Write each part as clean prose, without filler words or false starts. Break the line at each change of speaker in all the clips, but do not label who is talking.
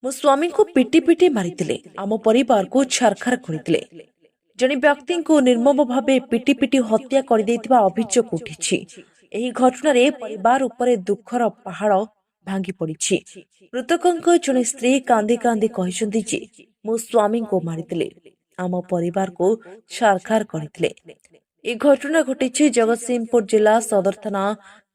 ମୋ ସ୍ୱାମୀଙ୍କୁ ପିଟି ପିଟି ମାରିଥିଲେ। ଆମ ପରିବାରକୁ ଛାରଖାର କରିଥିଲେ। ଜଣେ ବ୍ୟକ୍ତିଙ୍କୁ ନିର୍ମମ ଭାବେ ପିଟି ପିଟି ହତ୍ୟା କରିଦେଇଥିବା ଅଭିଯୋଗ ଉଠିଛି। ଏହି ଘଟଣାରେ ପରିବାର ଉପରେ ଦୁଃଖର ପାହାଡ଼ ଭାଙ୍ଗି ପଡ଼ିଛି। ମୃତକଙ୍କ ଜଣେ ସ୍ତ୍ରୀ କାନ୍ଦି କାନ୍ଦି କହିଛନ୍ତି ଯେ ମୋ ସ୍ୱାମୀଙ୍କୁ ମାରିଥିଲେ, ଆମ ପରିବାରକୁ ଛାରଖାର କରିଥିଲେ। ଏହି ଘଟଣା ଘଟିଛି ଜଗତସିଂହପୁର ଜିଲ୍ଲା ସଦର ଥାନା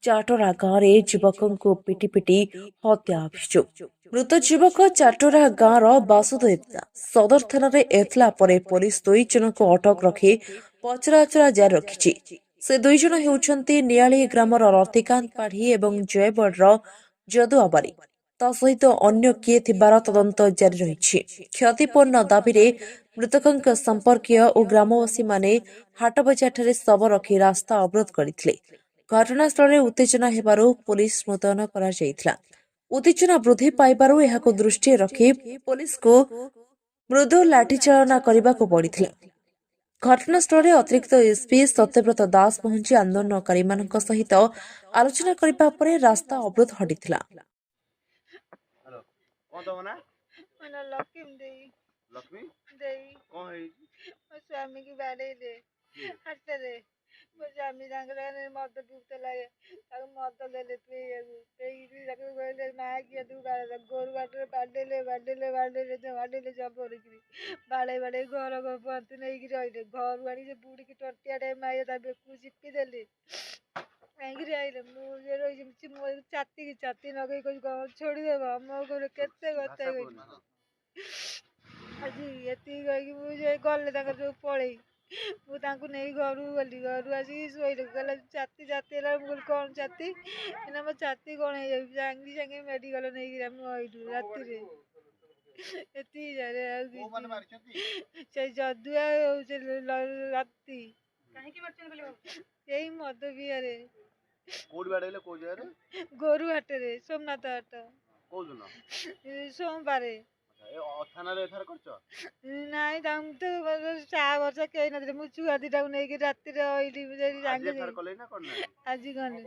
ଚାଟରା ଗାଁରେ ଯୁବକଙ୍କୁ ପିଟି ପିଟି ହତ୍ୟା ଅଭିଯୋଗ। ମୃତ ଯୁବକ ଚାଟରା ଗାଁର ବାସୁଦେବ ଦାସ। ସଦର ଥାନାରେ ଏତଲା ପରେ ପୋଲିସ 2 ଜଣଙ୍କୁ ଅଟକ ରଖି ପଚରାଉଚରା ଜାରି ରଖିଛି। ସେ 2 ଜଣ ହେଉଛନ୍ତି ନିଆଳି ଗ୍ରାମର ରତିକାନ୍ତ ପାଢ଼ୀ ଏବଂ ଜୟବଡ଼ର ଯଦୁଆ ବାରିକ। ତା ସହିତ ଅନ୍ୟ କିଏ ଥିବାର ତଦନ୍ତ ଜାରି ରହିଛି। କ୍ଷତିପୂର୍ଣ୍ଣ ଦାବିରେ ମୃତକଙ୍କ ସମ୍ପର୍କୀୟ ଓ ଗ୍ରାମବାସୀମାନେ ହାଟବଜାରଠାରେ ଶବ ରଖି ରାସ୍ତା ଅବରୋଧ କରିଥିଲେ। ଘଟଣାସ୍ଥଳରେ ଉତ୍ତେଜନା ହେବାରୁ ପୋଲିସ ମୁତୟନ କରାଯାଇଥିଲା। ଉତ୍ତେଜନା ବୃଦ୍ଧି ପାଇବାରୁ ଏହାକୁ ଦୃଷ୍ଟିରେ ରଖି ପୋଲିସକୁ ମୃଦୁ ଲାଠିଚାଳନା କରିବାକୁ ପଡ଼ିଥିଲା। ଘଟଣାସ୍ଥଳରେ ଅତିରିକ୍ତ ଏସ୍ପି ସତ୍ୟବ୍ରତ ଦାସ ପହଞ୍ଚି ଆନ୍ଦୋଳନକାରୀମାନଙ୍କ ସହିତ ଆଲୋଚନା କରିବା ପରେ ରାସ୍ତା ଅବରୋଧ ହଟିଥିଲା।
ମୋ ସ୍ୱାମୀ ତାଙ୍କର ମଦ ପିଉଥିଲା, ତାକୁ ମଦ ଦେଲେ ପିଇବାକୁ, ପିଇକି ତାକୁ କହିଲେ ମାଗିଆ ତୁ ଗୋରୁ ବାଟରେ ବାଡ଼େଇଲେ ଜବରକିରି ବାଡ଼େଇ ଘର ପହଞ୍ଚି ନେଇକି ରହିଲେ। ଘରୁ ଆଣି ସେ ବୁଢ଼ିକି ଟଟିଆଟେ ମାଇଲେ, ତା ବେକୁ ଚିପି ଦେଲେ, କାହିଁକିରି ଆଇଲେ। ମୁଁ ଯେ ରହିଛି ମୋ ଛାତି ନଗେଇ କହୁଛି କଣ ଛୋଡ଼ିଦେବ, ମୋ ଘରେ କେତେ କଥା କହିଲି। ଆଜି ଏତିକି କହିକି ମୁଁ ଯେ ଗଲେ ତାଙ୍କର ଯୋଉ ପଳେଇ, ମୁଁ ତାଙ୍କୁ ନେଇ ଘରକୁ ଗଲି। ଘରୁ ଆସିକି ଶୋଇଲେ, କହିଲା ଛାତି ହେଲା। ମୁଁ କହିଲି କଣ ଛାତି ନା, ମୋ ଛାତି କଣ ହେଇଯାଉଛି। ସାଙ୍ଗେ ସାଙ୍ଗେ ମେଡ଼ିକାଲ ନେଇକି ଆମେ ଆଇଲୁ ରାତିରେ। ଏତିକି ଜାଣେ, ଆଉ ସେ ଯଦୁଆ ହଉଛି ରାତି ଏଇ ମଦ ପିଆରେ। ଗୋରୁ ହାଟରେ, ସୋମନାଥ ହାଟ। ସୋମବାରେ। ନାଇଁ ତାଙ୍କୁ ତ ଚା ବର୍ଷା କେହି ନଥିଲେ। ମୁଁ ଛୁଆ ଦିଟାକୁ ନେଇକି ରାତିରେ ଆଇଲି। ଆଜି ଗଲେ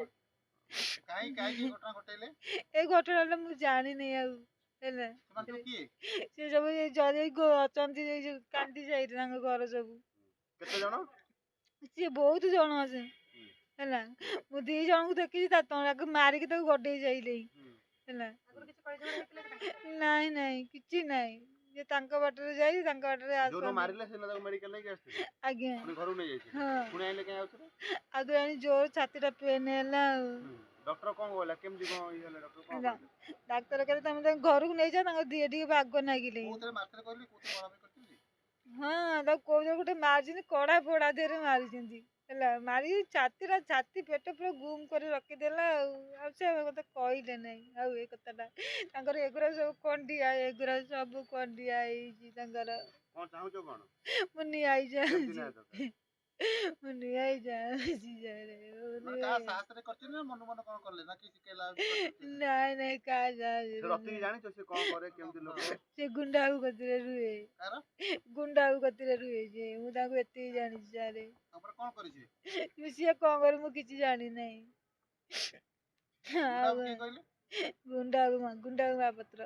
ଏଇ ଘଟଣାଟା ମୁଁ ଜାଣିନି ଆଉ ହେଲା। ସେ ସବୁ ଅଛନ୍ତି କାନ୍ଦି ଯାଇଥିଲେ ତାଙ୍କ ଘର ସବୁ। ସିଏ ବହୁତ ଜଣ ଅଛି ହେଲା। ମୁଁ 2 ଜଣଙ୍କୁ ଦେଖିଛି, ତାକୁ ମାରିକି ତାକୁ ଗଡେଇ ଯାଇଲେ ହେଲା। ନାଇଁ କିଛି ନାଇଁ, ଯେ ତାଙ୍କ ବାଟରେ ଯାଇ ତାଙ୍କ ବାଟରେ ଆଜ୍ଞା। ଆଉ ତ ଆଣି ଜୋର ଛାତିଟା ପେନ୍ ହେଲା ଆଉ। ଡାକ୍ତର କହିଲେ ତମେ ତାଙ୍କ ଘରକୁ ନେଇଯାଅ, ତାଙ୍କ ଦିହ ଟିକେ ବାଗ ନାଗିଲେ। ହଁ, ତାକୁ କହୁଛ ଗୋଟେ ମାରିଛନ୍ତି, କଡା ଫୋଡା ଦେହରେ ମାରିଛନ୍ତି ହେଲା। ମାରିକି ଛାତି ପେଟ ପୁରା ଗୁମ କରି ରଖିଦେଲା ଆଉ ସେ କଥା କହିଲେ ନାହିଁ ଆଉ। ଏ କଥାଟା ତାଙ୍କର ଏଗୁରା ସବୁ ଖଣ୍ଡିଆ ହେଇଛି ତାଙ୍କର। ମୁଁ ନିଆଇ ନାଇଁ କାହା ସେ ଗୁଣ୍ଡାକୁ କତିରେ ରୁହେ। ଯେ ମୁଁ ତାଙ୍କୁ ଏତିକି ଜାଣିଛି ସାରେ। ସିଏ କଣ କରେ ମୁଁ କିଛି ଜାଣିନାହିଁ। ଗୁଣ୍ଡାକୁ ମହାପାତ୍ର।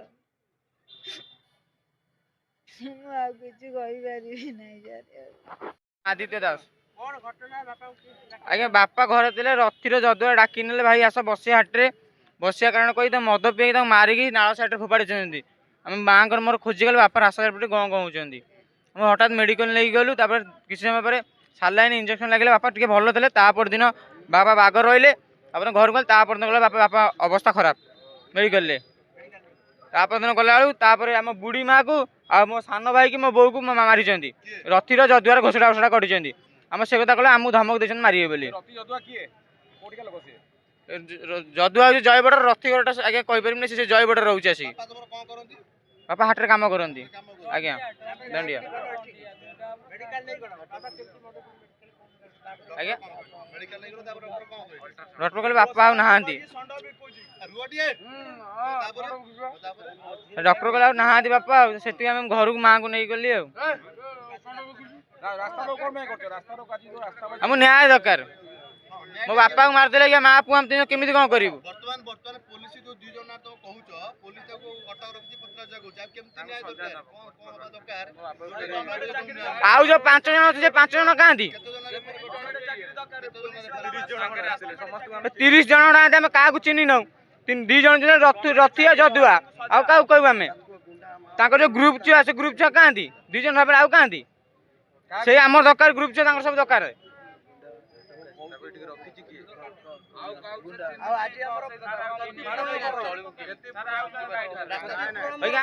ମୁଁ ଆଉ କିଛି କହିପାରିବି ନାହିଁ ସାରେ।
ଆଦିତ୍ୟ ଦାସ। ଆଜ୍ଞା, ବାପା ଘରେ ଥିଲେ। ରଥିର ଯଦୁଆ ଡାକି ନେଲେ, ଭାଇ ଆସ ବସିଆ ହାଟରେ। ବସିବା କାରଣ କହି ତାଙ୍କୁ ମଦ ପିଇକି ତାଙ୍କୁ ମାରିକି ନାଳ ସାଇଡରେ ଫୋପାଡ଼ିଛନ୍ତି। ଆମେ ମାଆଙ୍କର ମୋର ଖୋଜିଗଲେ, ବାପା ରାସ୍ତା ପଟେ ଗଁ ହଉଛନ୍ତି। ଆମେ ହଠାତ୍ ମେଡ଼ିକାଲ ନେଇକି ଗଲୁ। ତାପରେ କିଛି ସମୟ ପରେ ସାଲାଇନ୍ ଇଞ୍ଜେକ୍ସନ ଲାଗିଲେ। ବାପା ଟିକେ ଭଲ ଥିଲେ। ତାପର ଦିନ ବାପା ବାଗ ରହିଲେ। ତାପରେ ଘରକୁ ଗଲେ। ତାପର ଦିନ ଗଲେ ବାପା ଅବସ୍ଥା ଖରାପ ମେଡ଼ିକାଲରେ। ତାପର ଦିନ ଗଲାବେଳକୁ ତାପରେ ଆମ ବୁଢ଼ୀ ମାଆକୁ ଆଉ ମୋ ସାନ ଭାଇକି ମୋ ବୋଉକୁ ମାରିଛନ୍ତି। ରଥିର ଯଦୁଆର ଘୋଷଣା କରିଛନ୍ତି। ଆମେ ସେ କଥା କଲେ ଆମକୁ ଧମକ ଦେଇଛନ୍ତି ମାରିବେ ବୋଲି। ଯଦୁଆ ହଉଛି ଜୟବଡ଼ର। ରଥି ଘରଟା ଆଜ୍ଞା କହିପାରିବିନି, ସେ ଜୟବଡ଼ରେ ରହୁଛି ଆସିକି। ବାପା ହାଟରେ କାମ କରନ୍ତି ଆଜ୍ଞା, ଦଣ୍ଡିଆ। ଆଜ୍ଞା, ଡକ୍ଟର କହିଲେ ବାପା ଆଉ ନାହାନ୍ତି। ଡକ୍ଟର କହିଲେ ଆଉ ନାହାନ୍ତି ବାପା, ଆଉ ସେଥିପାଇଁ ଆମେ ଘରକୁ ମାଆଙ୍କୁ ନେଇକି ଗଲି ଆଉ। ଆମକୁ ନ୍ୟାୟ ଦରକାର। ମୋ ବାପାକୁ ମାରିଦେଲେ ଆଜ୍ଞା, ମା ପୁଅ ଆମେ କେମିତି କଣ କରିବୁ?
पुलिस को अटक रखी पचरा जगह चाहे केमती न्याय दरकार कोन कोन हवा दरकार
आउ जो 5 जन अछि जे 5 जन कांदी
केतो जन
30 जन नांदे हम काहा को चिन्हि नौ 2 जन जन रथिया जदुआ आउ काहा कहबो हमें ताको जो ग्रुप छ से ग्रुप छ कांदी 2 जन भाबे आउ कांदी से हमर दरकार ग्रुप छ तांकर सब दरकार
आज हमर